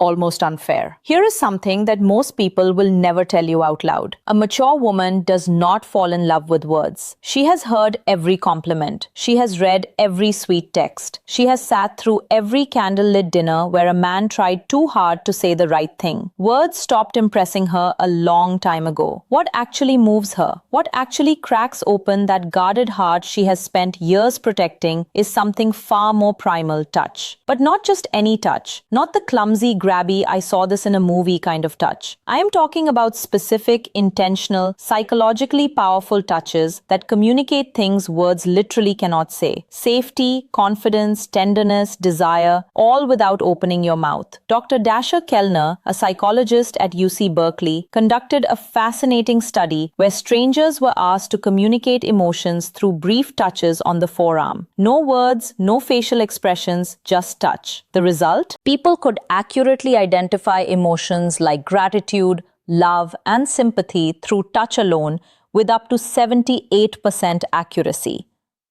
almost unfair. Here is something that most people will never tell you out loud. A mature woman does not fall in love with words. She has heard every compliment. She has read every sweet text. She has sat through every candlelit dinner where a man tried too hard to say the right thing. Words stopped impressing her a long time ago. What actually moves her, what actually cracks open that guarded heart she has spent years protecting, is something far more primal: touch. But not just any touch, not the clumsy, grabby, I saw this in a movie kind of touch. I am talking about specific, intentional, psychologically powerful touches that communicate things words literally cannot say. Safety, confidence, tenderness, desire, all without opening your mouth. Dr. Dasher Kellner, a psychologist at UC Berkeley, conducted a fascinating study where strangers were asked to communicate emotions through brief touches on the forearm. No words, no facial expressions, just touch. The result? People could accurately identify emotions like gratitude, love, and sympathy through touch alone with up to 78% accuracy.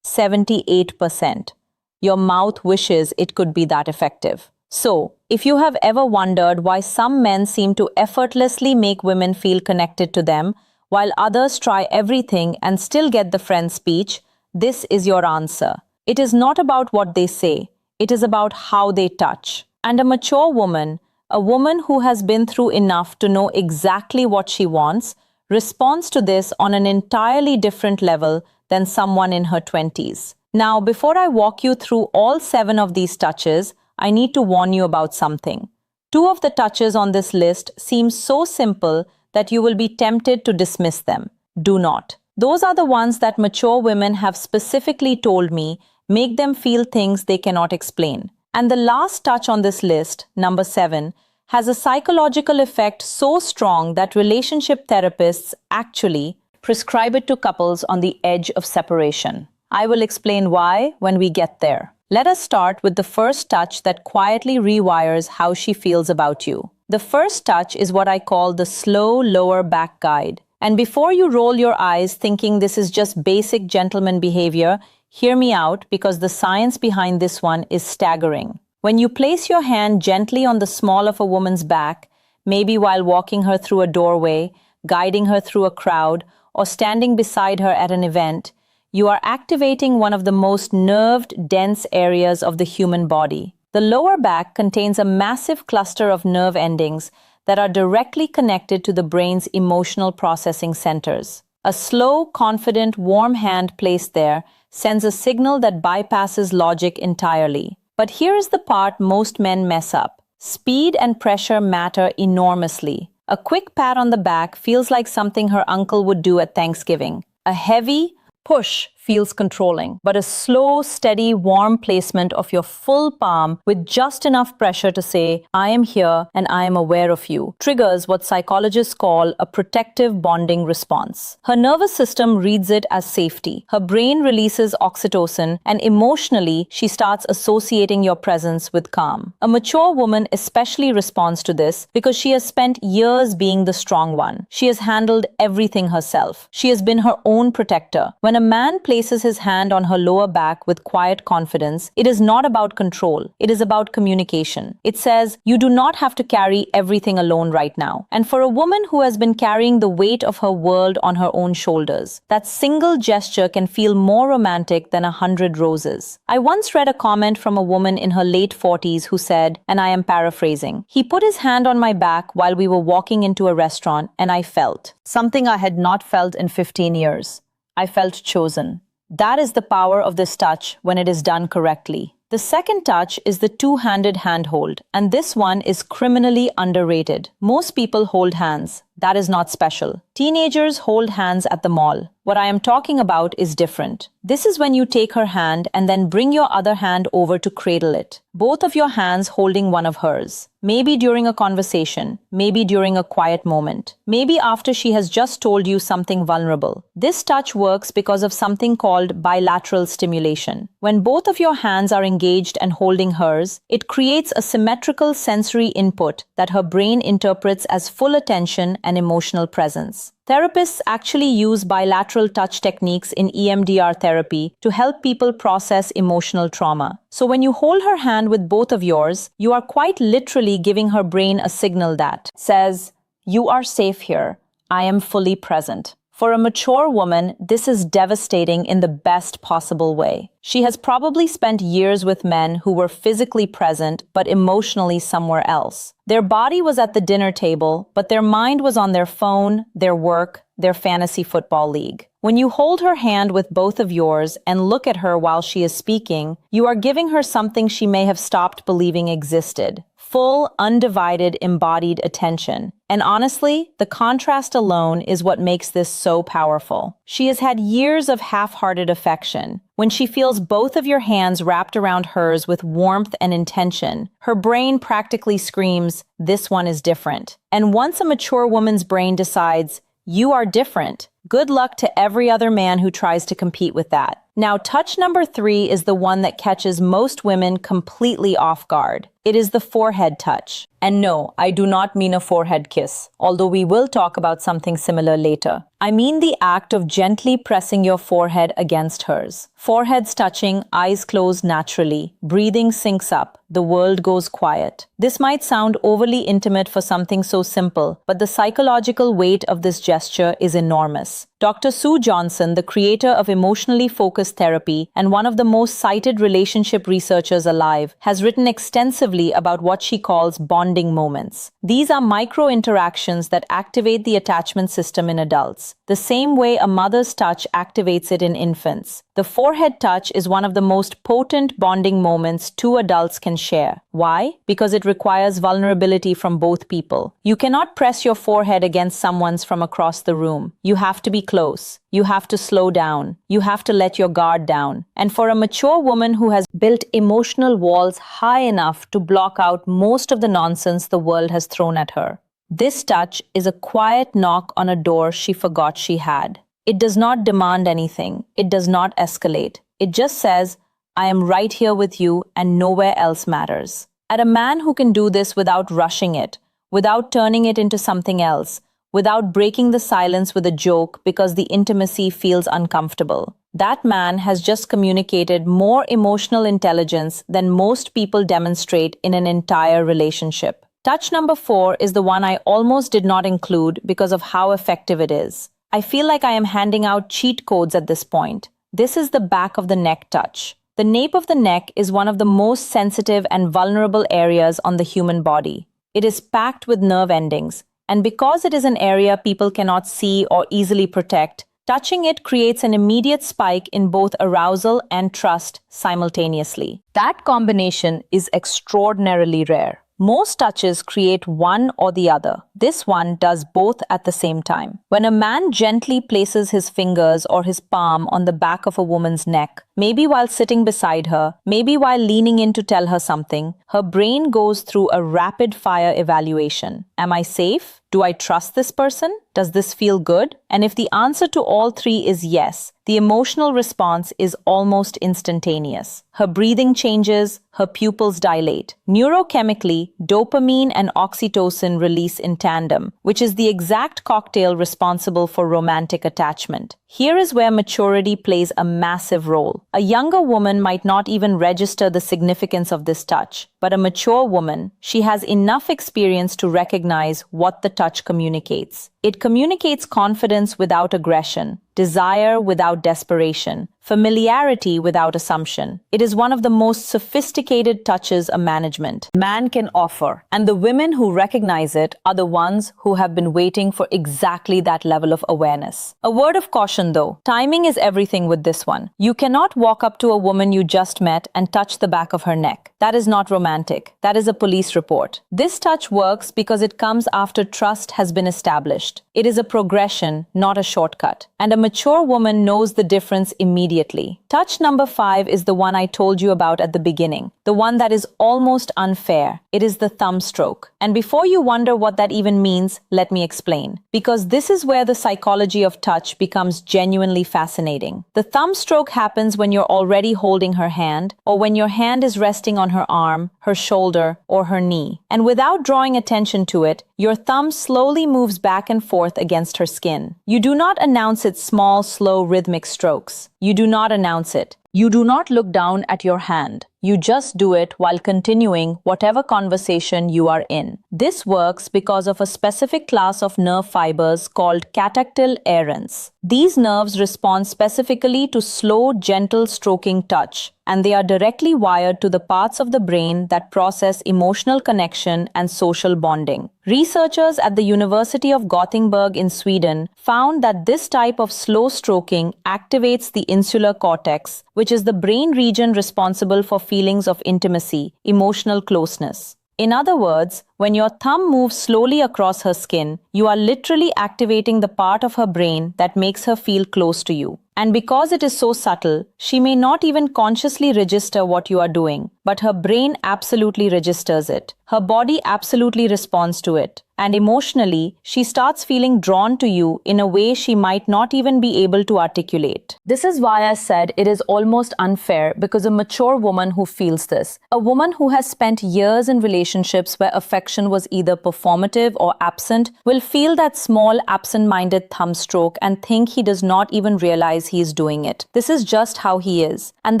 78%. Your mouth wishes it could be that effective. So, if you have ever wondered why some men seem to effortlessly make women feel connected to them, while others try everything and still get the friend speech, this is your answer. It is not about what they say, it is about how they touch. And a mature woman, a woman who has been through enough to know exactly what she wants, responds to this on an entirely different level than someone in her 20s. Now, before I walk you through all 7 of these touches, I need to warn you about something. 2 of the touches on this list seem so simple that you will be tempted to dismiss them. Do not. Those are the ones that mature women have specifically told me make them feel things they cannot explain. And the last touch on this list, number 7, has a psychological effect so strong that relationship therapists actually prescribe it to couples on the edge of separation. I will explain why when we get there. Let us start with the first touch that quietly rewires how she feels about you. The first touch is what I call the slow lower back guide. And before you roll your eyes thinking this is just basic gentleman behavior, hear me out, because the science behind this one is staggering. When you place your hand gently on the small of a woman's back, maybe while walking her through a doorway, guiding her through a crowd, or standing beside her at an event, you are activating one of the most nerved, dense areas of the human body. The lower back contains a massive cluster of nerve endings that are directly connected to the brain's emotional processing centers. A slow, confident, warm hand placed there sends a signal that bypasses logic entirely. But here is the part most men mess up. Speed and pressure matter enormously. A quick pat on the back feels like something her uncle would do at Thanksgiving. A heavy push feels controlling, but a slow, steady, warm placement of your full palm with just enough pressure to say, I am here and I am aware of you, triggers what psychologists call a protective bonding response. Her nervous system reads it as safety. Her brain releases oxytocin, and emotionally, she starts associating your presence with calm. A mature woman especially responds to this because she has spent years being the strong one. She has handled everything herself. She has been her own protector. When a man places his hand on her lower back with quiet confidence, it is not about control. It is about communication. It says, you do not have to carry everything alone right now. And for a woman who has been carrying the weight of her world on her own shoulders, that single gesture can feel more romantic than 100 roses. I once read a comment from a woman in her late 40s who said, and I am paraphrasing, he put his hand on my back while we were walking into a restaurant, and I felt something I had not felt in 15 years. I felt chosen. That is the power of this touch when it is done correctly. The second touch is the two-handed handhold, and this one is criminally underrated. Most people hold hands. That is not special. Teenagers hold hands at the mall. What I am talking about is different. This is when you take her hand and then bring your other hand over to cradle it. Both of your hands holding one of hers. Maybe during a conversation, maybe during a quiet moment, maybe after she has just told you something vulnerable. This touch works because of something called bilateral stimulation. When both of your hands are engaged and holding hers, it creates a symmetrical sensory input that her brain interprets as full attention and emotional presence. Therapists actually use bilateral touch techniques in EMDR therapy to help people process emotional trauma. So when you hold her hand with both of yours, you are quite literally giving her brain a signal that says, "You are safe here. I am fully present." For a mature woman, this is devastating in the best possible way. She has probably spent years with men who were physically present but emotionally somewhere else. Their body was at the dinner table, but their mind was on their phone, their work, their fantasy football league. When you hold her hand with both of yours and look at her while she is speaking, you are giving her something she may have stopped believing existed. Full, undivided, embodied attention. And honestly, the contrast alone is what makes this so powerful. She has had years of half-hearted affection. When she feels both of your hands wrapped around hers with warmth and intention, her brain practically screams, "This one is different." And once a mature woman's brain decides, "You are different," good luck to every other man who tries to compete with that. Now, touch number 3 is the one that catches most women completely off guard. It is the forehead touch. And no, I do not mean a forehead kiss, although we will talk about something similar later. I mean the act of gently pressing your forehead against hers. Foreheads touching, eyes closed naturally, breathing syncs up, the world goes quiet. This might sound overly intimate for something so simple, but the psychological weight of this gesture is enormous. Dr. Sue Johnson, the creator of emotionally focused therapy and one of the most cited relationship researchers alive, has written extensively about what she calls bonding moments. These are micro interactions that activate the attachment system in adults, the same way a mother's touch activates it in infants. The forehead touch is one of the most potent bonding moments two adults can share. Why? Because it requires vulnerability from both people. You cannot press your forehead against someone's from across the room. You have to be close. You have to slow down. You have to let your guard down. And for a mature woman who has built emotional walls high enough to block out most of the nonsense the world has thrown at her, this touch is a quiet knock on a door she forgot she had. It does not demand anything. It does not escalate. It just says, "I am right here with you and nowhere else matters." And a man who can do this without rushing it, without turning it into something else, without breaking the silence with a joke because the intimacy feels uncomfortable, that man has just communicated more emotional intelligence than most people demonstrate in an entire relationship. Touch number 4 is the one I almost did not include because of how effective it is. I feel like I am handing out cheat codes at this point. This is the back of the neck touch. The nape of the neck is one of the most sensitive and vulnerable areas on the human body. It is packed with nerve endings, and because it is an area people cannot see or easily protect, touching it creates an immediate spike in both arousal and trust simultaneously. That combination is extraordinarily rare. Most touches create one or the other. This one does both at the same time. When a man gently places his fingers or his palm on the back of a woman's neck, maybe while sitting beside her, maybe while leaning in to tell her something, her brain goes through a rapid-fire evaluation. Am I safe? Do I trust this person? Does this feel good? And if the answer to all three is yes, the emotional response is almost instantaneous. Her breathing changes, her pupils dilate. Neurochemically, dopamine and oxytocin release in tandem, which is the exact cocktail responsible for romantic attachment. Here is where maturity plays a massive role. A younger woman might not even register the significance of this touch, but a mature woman, she has enough experience to recognize what the touch communicates. It communicates confidence without aggression, desire without desperation, familiarity without assumption. It is one of the most sophisticated touches a management man can offer, and the women who recognize it are the ones who have been waiting for exactly that level of awareness. A word of caution though, timing is everything with this one. You cannot walk up to a woman you just met and touch the back of her neck. That is not romantic. That is a police report. This touch works because it comes after trust has been established. It is a progression, not a shortcut. And a mature woman knows the difference immediately. Touch number 5 is the one I told you about at the beginning, the one that is almost unfair. It is the thumb stroke. And before you wonder what that even means, let me explain. Because this is where the psychology of touch becomes genuinely fascinating. The thumb stroke happens when you're already holding her hand, or when your hand is resting on her arm, her shoulder, or her knee. And without drawing attention to it, your thumb slowly moves back and forth against her skin. You do not announce its small, slow, rhythmic strokes. You do not announce it. You do not look down at your hand. You just do it while continuing whatever conversation you are in. This works because of a specific class of nerve fibers called catactyl adherens. These nerves respond specifically to slow, gentle stroking touch, and they are directly wired to the parts of the brain that process emotional connection and social bonding. Researchers at the University of Gothenburg in Sweden found that this type of slow stroking activates the insular cortex, which is the brain region responsible for feelings of intimacy, emotional closeness. In other words, when your thumb moves slowly across her skin, you are literally activating the part of her brain that makes her feel close to you. And because it is so subtle, she may not even consciously register what you are doing, but her brain absolutely registers it. Her body absolutely responds to it. And emotionally, she starts feeling drawn to you in a way she might not even be able to articulate. This is why I said it is almost unfair, because a mature woman who feels this, a woman who has spent years in relationships where affection was either performative or absent, will feel that small absent-minded thumb stroke and think he does not even realize he is doing it. This is just how he is. And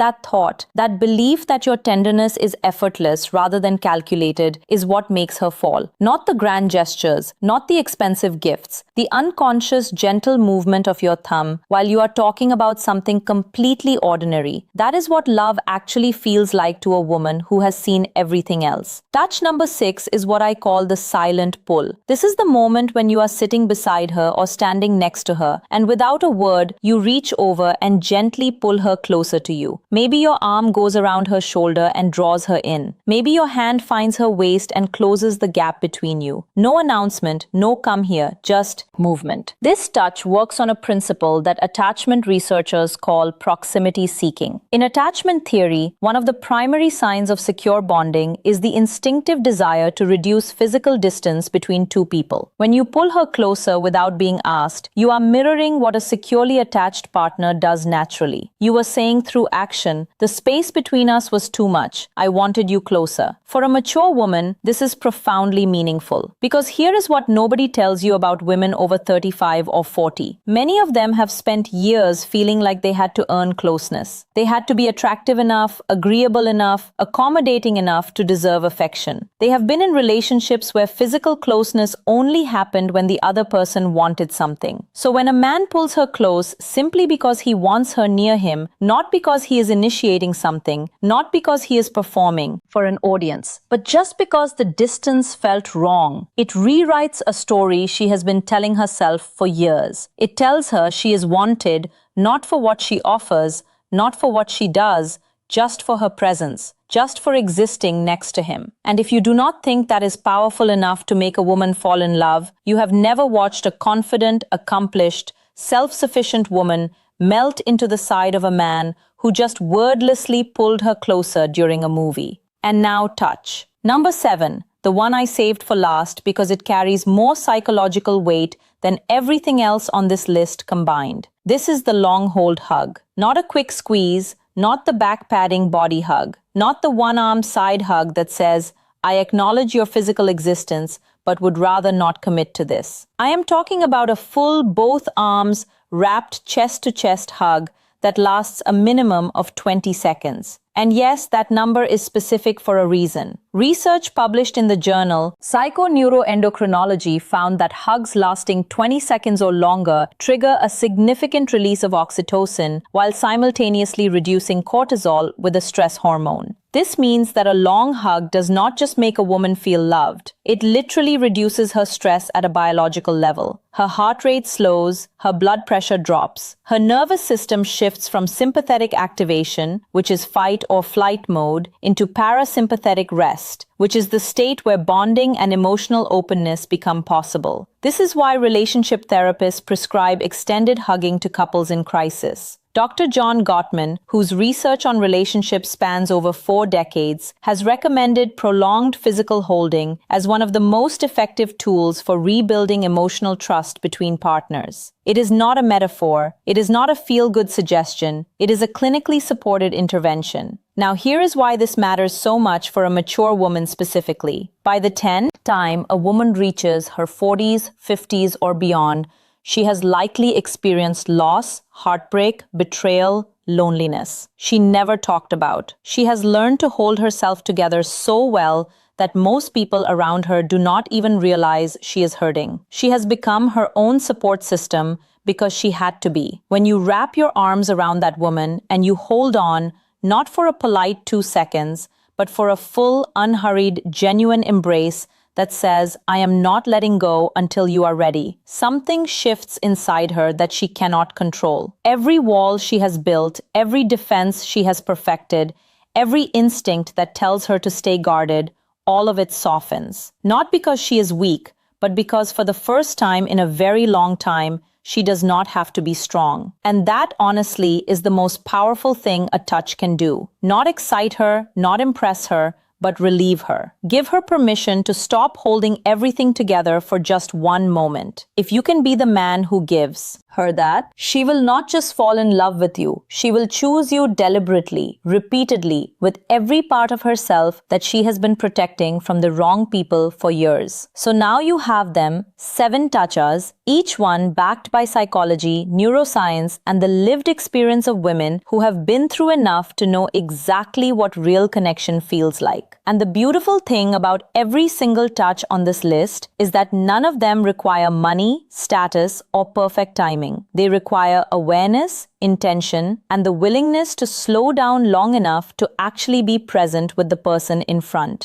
that thought, that belief that your tenderness is effortless rather than calculated, is what makes her fall. Not the grand gestures, not the expensive gifts, the unconscious, gentle movement of your thumb while you are talking about something completely ordinary. That is what love actually feels like to a woman who has seen everything else. Touch number 6 is what I call the silent pull. This is the moment when you are sitting beside her or standing next to her, and without a word, you reach over and gently pull her closer to you. Maybe your arm goes around her shoulder and draws her in. Maybe your hand finds her waist and closes the gap between you. No announcement, no come here, just movement. This touch works on a principle that attachment researchers call proximity seeking. In attachment theory, one of the primary signs of secure bonding is the instinctive desire to reduce physical distance between two people. When you pull her closer without being asked, you are mirroring what a securely attached partner does naturally. You are saying through action, the space between us was too much. I wanted you closer. For a mature woman, this is profoundly meaningful. Because here is what nobody tells you about women over 35 or 40. Many of them have spent years feeling like they had to earn closeness. They had to be attractive enough, agreeable enough, accommodating enough to deserve affection. They have been in relationships where physical closeness only happened when the other person wanted something. So when a man pulls her close simply because he wants her near him, not because he is initiating something, not because he is performing for an audience, but just because the distance felt wrong, it rewrites a story she has been telling herself for years. It tells her she is wanted not for what she offers, not for what she does, just for her presence, just for existing next to him. And if you do not think that is powerful enough to make a woman fall in love, you have never watched a confident, accomplished, self-sufficient woman melt into the side of a man who just wordlessly pulled her closer during a movie. And now touch. Number 7, the one I saved for last because it carries more psychological weight than everything else on this list combined. This is the long hold hug. Not a quick squeeze, not the back-padding body hug, not the one-arm side hug that says, I acknowledge your physical existence, but would rather not commit to this. I am talking about a full, both arms, wrapped chest-to-chest hug that lasts a minimum of 20 seconds. And yes, that number is specific for a reason. Research published in the journal Psychoneuroendocrinology found that hugs lasting 20 seconds or longer trigger a significant release of oxytocin while simultaneously reducing cortisol with a stress hormone. This means that a long hug does not just make a woman feel loved, it literally reduces her stress at a biological level. Her heart rate slows, her blood pressure drops, her nervous system shifts from sympathetic activation, which is fight or flight mode, into parasympathetic rest, which is the state where bonding and emotional openness become possible. This is why relationship therapists prescribe extended hugging to couples in crisis. Dr. John Gottman, whose research on relationships spans over 4 decades, has recommended prolonged physical holding as one of the most effective tools for rebuilding emotional trust between partners. It is not a metaphor, it is not a feel-good suggestion, it is a clinically supported intervention. Now, here is why this matters so much for a mature woman specifically. By the 10th time a woman reaches her 40s, 50s, or beyond, she has likely experienced loss, heartbreak, betrayal, loneliness she never talked about. She has learned to hold herself together so well that most people around her do not even realize she is hurting. She has become her own support system because she had to be. When you wrap your arms around that woman and you hold on, not for a polite 2 seconds, but for a full, unhurried, genuine embrace that says, I am not letting go until you are ready. Something shifts inside her that she cannot control. Every wall she has built, every defense she has perfected, every instinct that tells her to stay guarded, all of it softens. Not because she is weak, but because for the first time in a very long time, she does not have to be strong. And that, honestly, is the most powerful thing a touch can do. Not excite her, not impress her, but relieve her. Give her permission to stop holding everything together for just one moment. If you can be the man who gives her that, she will not just fall in love with you. She will choose you deliberately, repeatedly, with every part of herself that she has been protecting from the wrong people for years. So now you have them, 7 touches, each one backed by psychology, neuroscience, and the lived experience of women who have been through enough to know exactly what real connection feels like. And the beautiful thing about every single touch on this list is that none of them require money, status, or perfect timing. They require awareness, intention, and the willingness to slow down long enough to actually be present with the person in front.